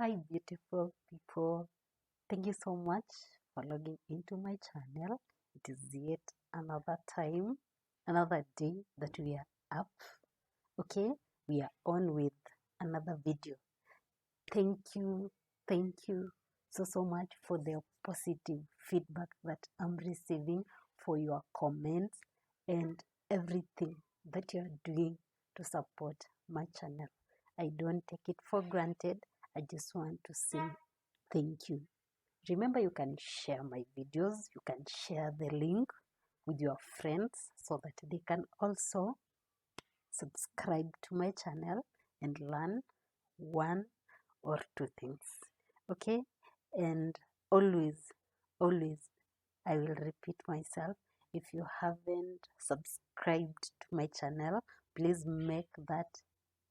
Hi, beautiful people. Thank you so much for logging into my channel. It is yet another time, another day that we are up. Okay, we are on with another video. Thank you so much for the positive feedback that I'm receiving, for your comments and everything that you are doing to support my channel. I don't take it for granted. I just want to say thank you. Remember, you can share my videos, you can share the link with your friends so that they can also subscribe to my channel and learn one or two things. Okay, and always I will repeat myself, if you haven't subscribed to my channel, please make that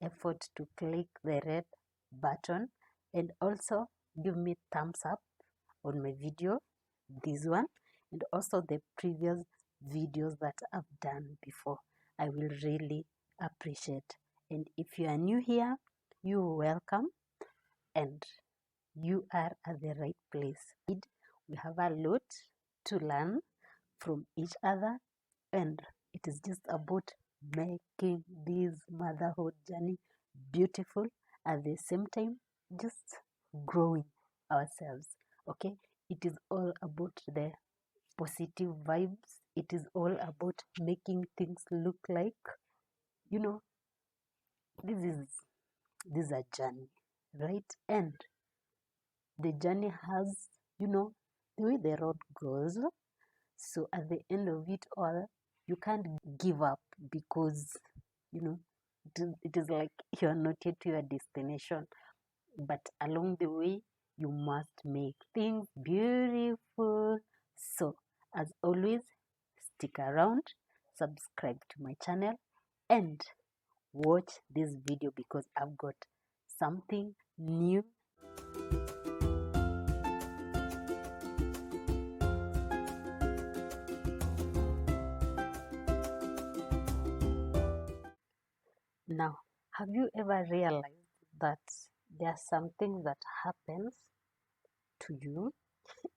effort to click the red button and also give me thumbs up on my video, this one, and also the previous videos that I've done before. I will really appreciate. And if you are new here, you're welcome and you are at the right place. We have a lot to learn from each other, and it is just about making this motherhood journey beautiful, at the same time just growing ourselves. Okay, it is all about the positive vibes. It is all about making things look like, you know, this is a journey, right? And the journey has, the way the road goes. So at the end of it all, you can't give up because, you know, it is like you're not yet to your destination. But along the way, you must make things beautiful. So as always, stick around, subscribe to my channel, and watch this video because I've got something new. Now, have you ever realized that there are some things that happens to you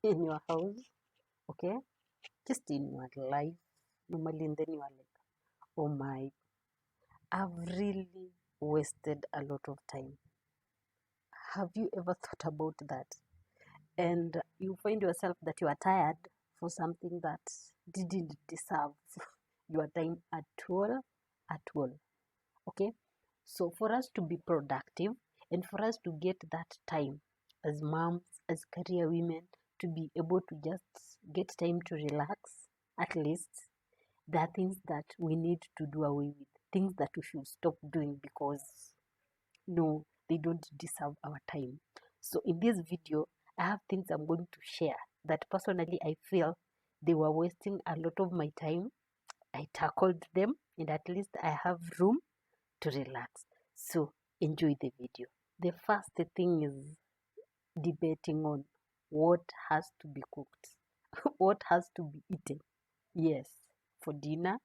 in your house, okay, just in your life normally, and then you are like, oh my, I've really wasted a lot of time. Have you ever thought about that? And you find yourself that you are tired for something that didn't deserve your time at all. Okay, so for us to be productive and for us to get that time as moms, as career women, to be able to just get time to relax, at least there are things that we need to do away with, things that we should stop doing because no, they don't deserve our time. So in this video, I have things I'm going to share that personally I feel they were wasting a lot of my time. I tackled them and at least I have room to relax. So enjoy the video. The first thing is debating on what has to be cooked, what has to be eaten. Yes, for dinner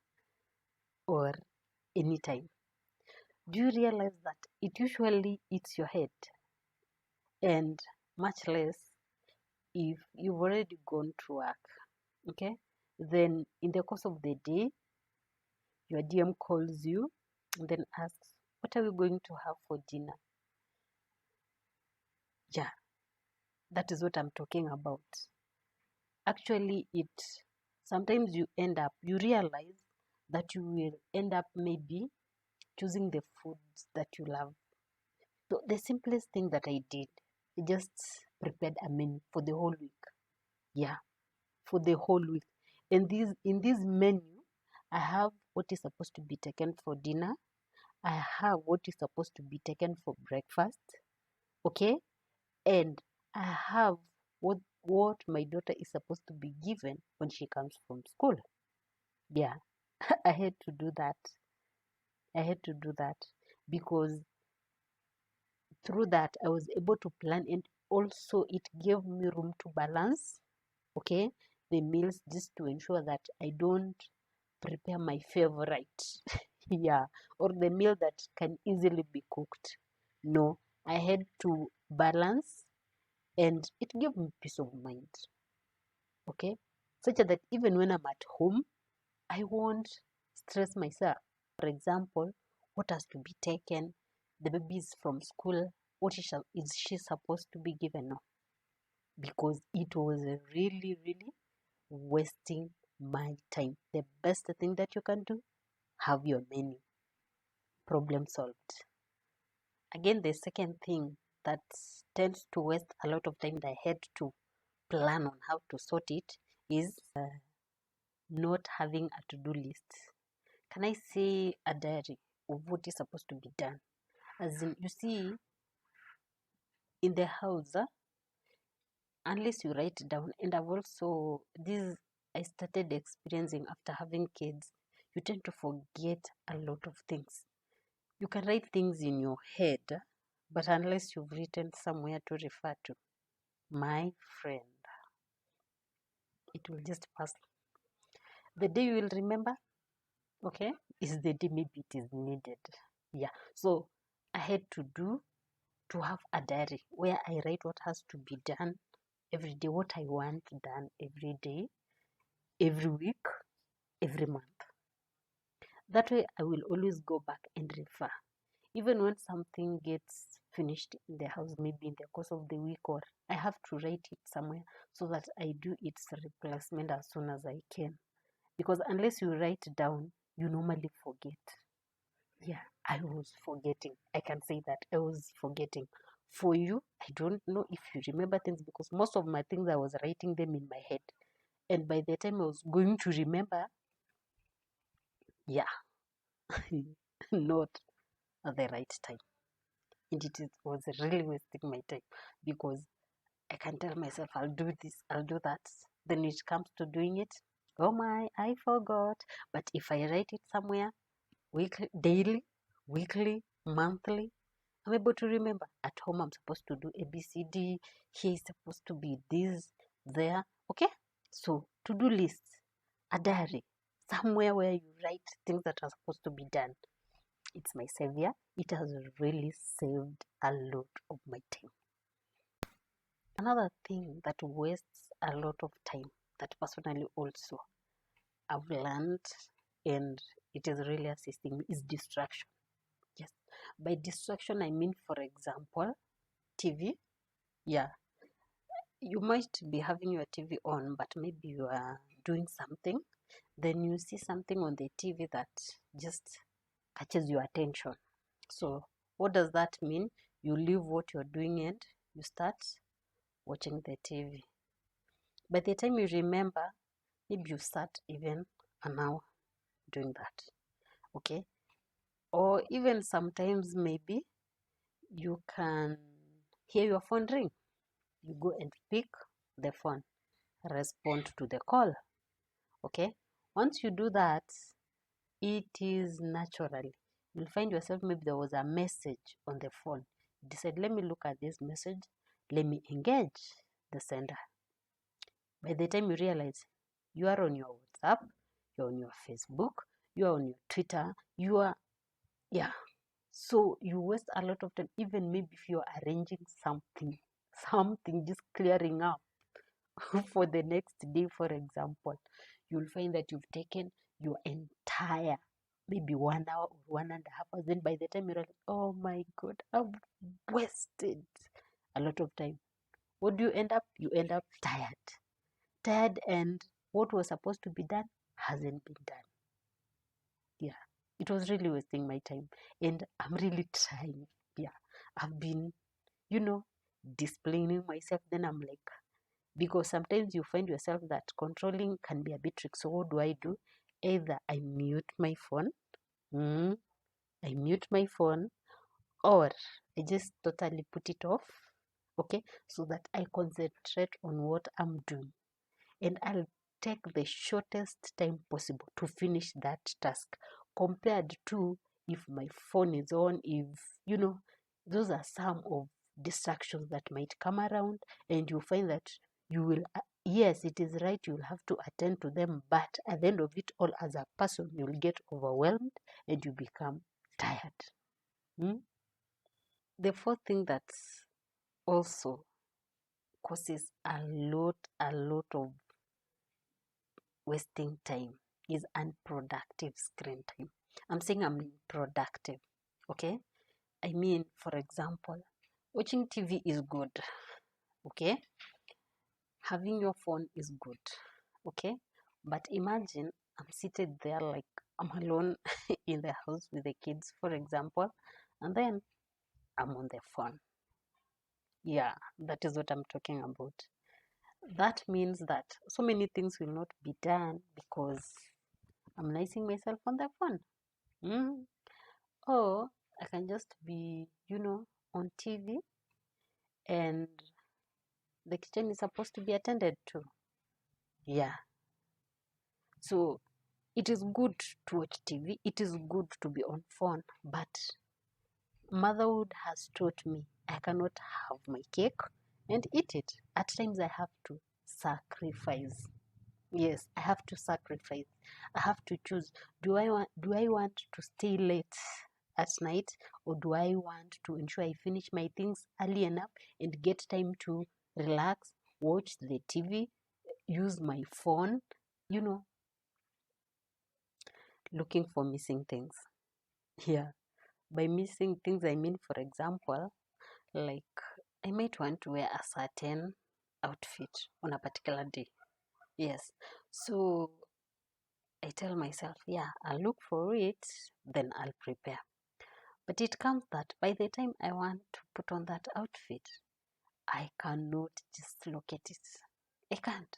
or anytime. Do you realize that it usually eats your head? And much less if you've already gone to work. Okay? Then in the course of the day, your DM calls you and then asks, what are we going to have for dinner? Yeah, that is what I'm talking about. Actually, it sometimes you realize that you will end up maybe choosing the foods that you love. So the simplest thing that I did, I just prepared a menu for the whole week. Yeah, for the whole week. And in this menu, I have what is supposed to be taken for dinner. I have what is supposed to be taken for breakfast. Okay? And I have what my daughter is supposed to be given when she comes from school. Yeah. I had to do that. I had to do that because through that I was able to plan, and also it gave me room to balance, okay, the meals, just to ensure that I don't prepare my favorite yeah, or the meal that can easily be cooked. No, I had to balance, and it gave me peace of mind. Okay, such that even when I'm at home, I won't stress myself. For example, what has to be taken, the baby is from school, what is she supposed to be given? No, because it was really, really wasting my time. The best thing that you can do, have your menu, problem solved. Again, the second thing that tends to waste a lot of time that I had to plan on how to sort it is not having a to-do list. Can I say a diary of what is supposed to be done? As in, you see, in the house, unless you write down, and I've also, this I started experiencing after having kids, you tend to forget a lot of things. You can write things in your head, but unless you've written somewhere to refer to, my friend, it will just pass. The day you will remember, okay, is the day maybe it is needed. Yeah. So I had to have a diary where I write what has to be done every day, what I want done every day, every week, every month. That way I will always go back and refer. Even when something gets finished in the house, maybe in the course of the week, or I have to write it somewhere so that I do its replacement as soon as I can. Because unless you write down, you normally forget. Yeah, I was forgetting. I can say that I was forgetting. For you, I don't know if you remember things because most of my things I was writing them in my head. And by the time I was going to remember, yeah, not at the right time. And was really wasting my time because I can tell myself I'll do this, I'll do that. Then it comes to doing it. Oh my, I forgot. But if I write it somewhere, weekly, daily, weekly, monthly, I'm able to remember. At home, I'm supposed to do ABCD. Here is supposed to be this, there. Okay? So, to do lists, a diary, somewhere where you write things that are supposed to be done. It's my savior. It has really saved a lot of my time. Another thing that wastes a lot of time that personally also I've learned and it is really assisting me is distraction. Yes. By distraction, I mean, for example, TV. Yeah. You might be having your TV on, but maybe you are doing something. Then you see something on the TV that just catches your attention. So, what does that mean? You leave what you're doing and you start watching the TV. By the time you remember, maybe you start even an hour doing that. Okay? Or even sometimes maybe you can hear your phone ring. You go and pick the phone, respond to the call. Okay? Once you do that, it is naturally. You'll find yourself, maybe there was a message on the phone. You decide, let me look at this message, let me engage the sender. By the time you realize you are on your WhatsApp, you're on your Facebook, you're on your Twitter, you are, yeah. So you waste a lot of time, even maybe if you're arranging something just clearing up for the next day, for example, you'll find that you've taken your entire maybe 1 hour or 1.5 hours. Then by the time you're like, oh my God, I've wasted a lot of time. What do you end up? You end up tired, and what was supposed to be done hasn't been done. Yeah, it was really wasting my time, and I'm really trying. Yeah, I've been, disciplining myself. Then I'm like, because sometimes you find yourself that controlling can be a bit tricky. So what do? Either I mute my phone, or I just totally put it off, okay, so that I concentrate on what I'm doing, and I'll take the shortest time possible to finish that task compared to if my phone is on. If those are some of distractions that might come around, and you find that you will yes, it is right, you'll have to attend to them, but at the end of it all, as a person, you'll get overwhelmed and you become tired. The fourth thing that also causes a lot of wasting time, is unproductive screen time. I'm saying unproductive, okay? I mean, for example, watching TV is good, okay? Having your phone is good, okay? But imagine I'm seated there, like I'm alone in the house with the kids, for example, and then I'm on the phone. Yeah, that is what I'm talking about. That means that so many things will not be done because I'm nicing myself on the phone. Or I can just be, on TV, and the kitchen is supposed to be attended to. Yeah. So it is good to watch TV. It is good to be on phone. But motherhood has taught me I cannot have my cake and eat it. At times I have to sacrifice. Yes, I have to sacrifice. I have to choose. Do I want to stay late at night, or do I want to ensure I finish my things early enough and get time to relax, watch the TV, use my phone, looking for missing things. Yeah. By missing things, I mean, for example, like I might want to wear a certain outfit on a particular day. Yes. So I tell myself, yeah, I'll look for it, then I'll prepare. But it comes that by the time I want to put on that outfit, I cannot just look at it. I can't.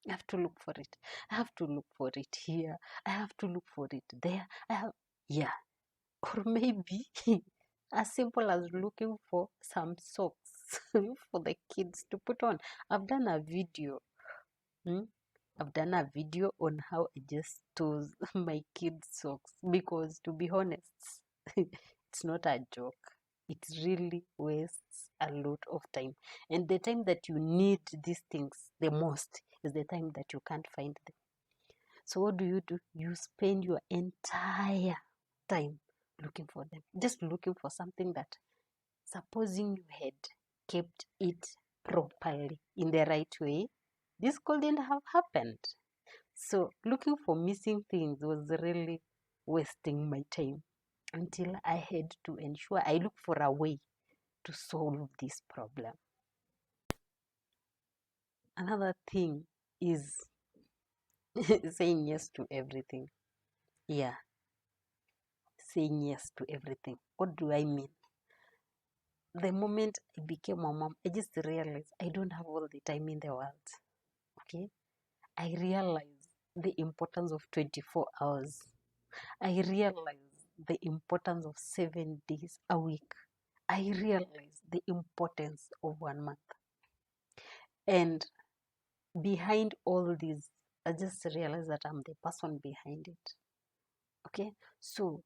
I have to look for it. I have to look for it here. I have to look for it there. Yeah. Or maybe as simple as looking for some socks for the kids to put on. I've done a video. I've done a video on how I just stole my kids' socks, because to be honest, it's not a joke. It really wastes a lot of time. And the time that you need these things the most is the time that you can't find them. So what do? You spend your entire time looking for them. Just looking for something that, supposing you had kept it properly in the right way, this couldn't have happened. So looking for missing things was really wasting my time, until I had to ensure I look for a way to solve this problem. Another thing is saying yes to everything. Yeah, saying yes to everything. What do I mean? The moment I became a mom, I just realized I don't have all the time in the world. Okay? I realized the importance of 24 hours. I realized the importance of 7 days a week. I realized the importance of 1 month. And behind all this, I just realized that I'm the person behind it. Okay? So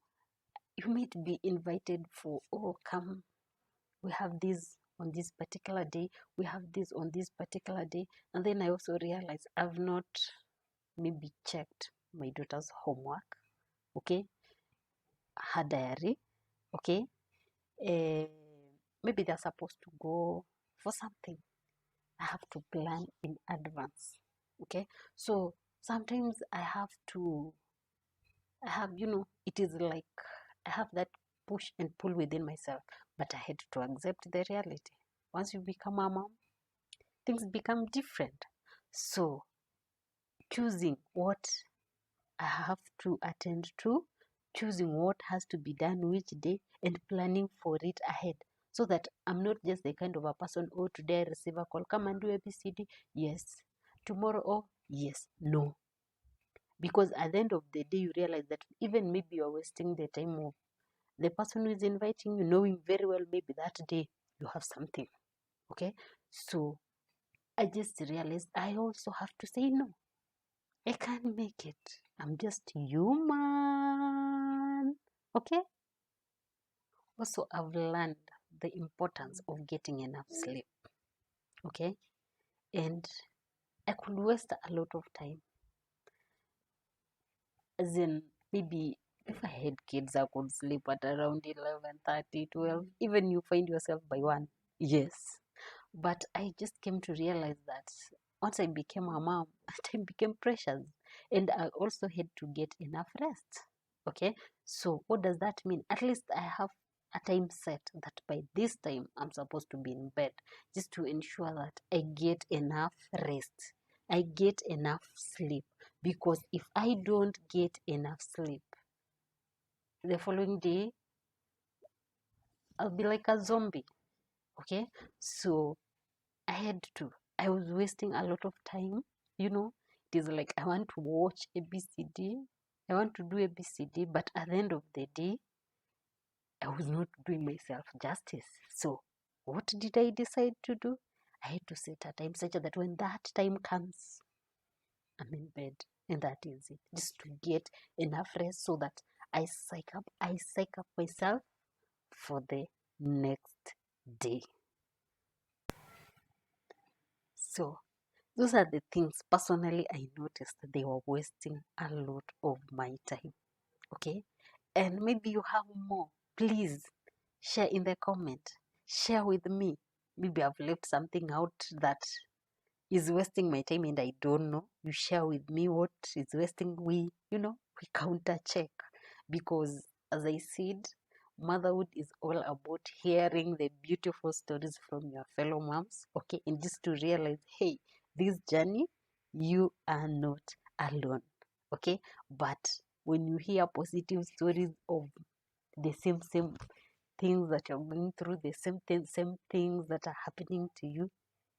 you might be invited for, oh, come, we have this on this particular day, we have this on this particular day. And then I also realized I've not maybe checked my daughter's homework, okay, her diary, okay. Maybe they're supposed to go for something. I have to plan in advance, okay. So sometimes I have, it is like I have that push and pull within myself, but I had to accept the reality. Once you become a mom, things become different. So choosing what I have to attend to, choosing what has to be done which day, and planning for it ahead, so that I'm not just the kind of a person, oh, today I receive a call, come and do ABCD, yes. Tomorrow, oh, yes, no. Because at the end of the day, you realize that even maybe you're wasting the time of the person who is inviting you, knowing very well maybe that day you have something, okay. So I just realized I also have to say no. I can't make it. I'm just human. Okay? Also, I've learned the importance of getting enough sleep. Okay? And I could waste a lot of time. As in, maybe if I had kids, I could sleep at around 11:30, 12. Even you find yourself by 1. Yes. But I just came to realize that once I became a mom, time became precious, and I also had to get enough rest. Okay, so what does that mean? At least I have a time set that by this time I'm supposed to be in bed, just to ensure that I get enough rest, I get enough sleep. Because if I don't get enough sleep, the following day I'll be like a zombie. Okay, so I was wasting a lot of time. You know, it is like I want to watch ABCD, I want to do ABCD, but at the end of the day, I was not doing myself justice. So, what did I decide to do? I had to set a time such that when that time comes, I'm in bed, and that is it. Just to get enough rest so that I psych up myself for the next day. So, those are the things personally I noticed they were wasting a lot of my time. Okay, and maybe you have more. Please share in the comment, share with me. Maybe I've left something out that is wasting my time and I don't know. You share with me what is wasting. We counter check, because as I said, motherhood is all about hearing the beautiful stories from your fellow moms. Okay, and just to realize, hey, this journey, you are not alone. Okay, but when you hear positive stories of the same things that you're going through, the same things that are happening to you,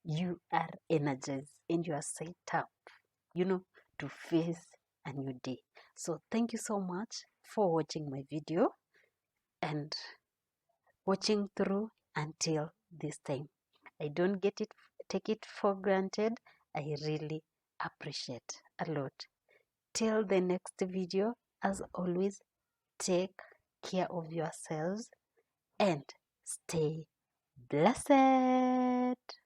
you are energized and you are set up, to face a new day. So thank you so much for watching my video and watching through until this time. I don't take it for granted. I really appreciate a lot. Till the next video, as always, take care of yourselves and stay blessed.